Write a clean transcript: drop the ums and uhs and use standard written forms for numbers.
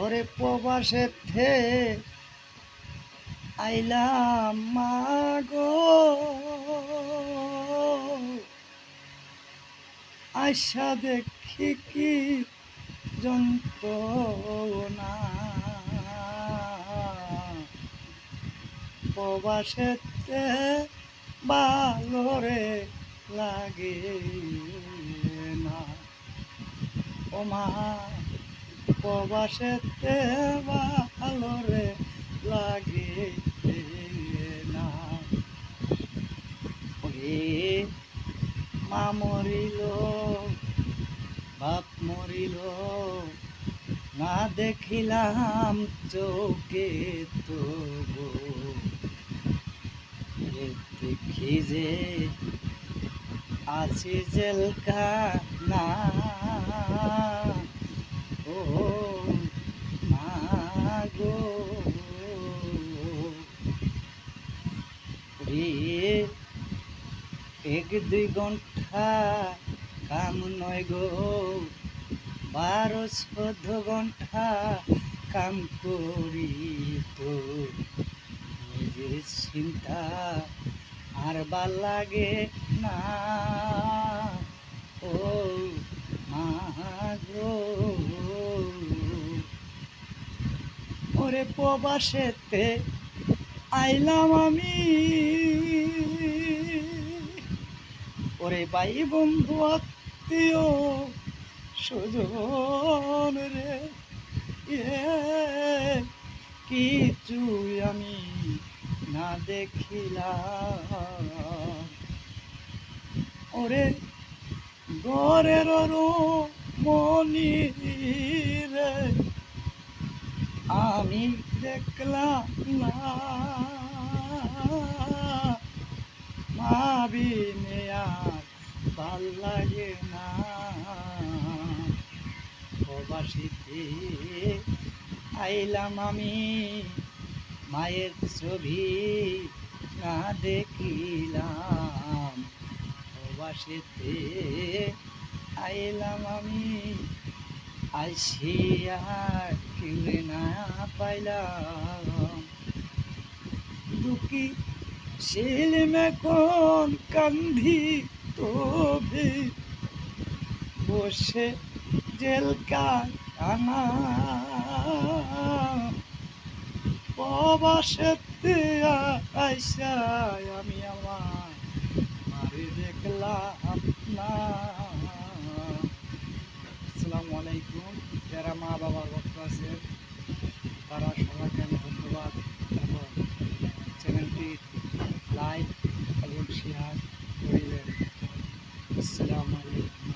ওরে প্রবাসেতে আইলাম মাগো, আশা দেখি কি যন্ত্রণা, প্রবাসেতে ভালো রে লাগে না। ও মা, প্রবাসেতে ভালো রে লাগে না। ওরে মা মরিল, বাপ মরিল, না দেখিলাম চোখে তবু, দেখি যে আছি জেলখানা। ও মা গো, এক দুই ঘন্টা কাম নয় গো, 12-14 ঘন্টা কাম করি তো নিজের চিন্তা আর ভাল লাগে না। ও মা গো, ওরে প্রবাসেতে আইলাম আমি, ওরে ভাই বন্ধু আত্মীয় সুজন রে, কিছু আমি না দেখিলাম। ওরে ঘরের মনি রে আমি দেখলাম না, ভাবিনে আর ভাল লাগে না। প্রবাসীতে আইলাম আমি, মায়ের ছবি না দেখিলাম। প্রবাসীতে আইলাম আমি, আইসিয়া কিনে না পাইলাম। দুঃখী ছিলাম এখন কান্দি তবে, বসে জেলখানা। প্রবাসেতে আইসা আমি আমার মারে দেখলাম না। আসসালামু আলাইকুম। যারা মা বাবার ভক্ত আছেন তারা সবাইকে আমি ধন্যবাদ, এবং চ্যানেলটি লাইক এবং শেয়ার করিবেন। আসসালামু আলাইকুম।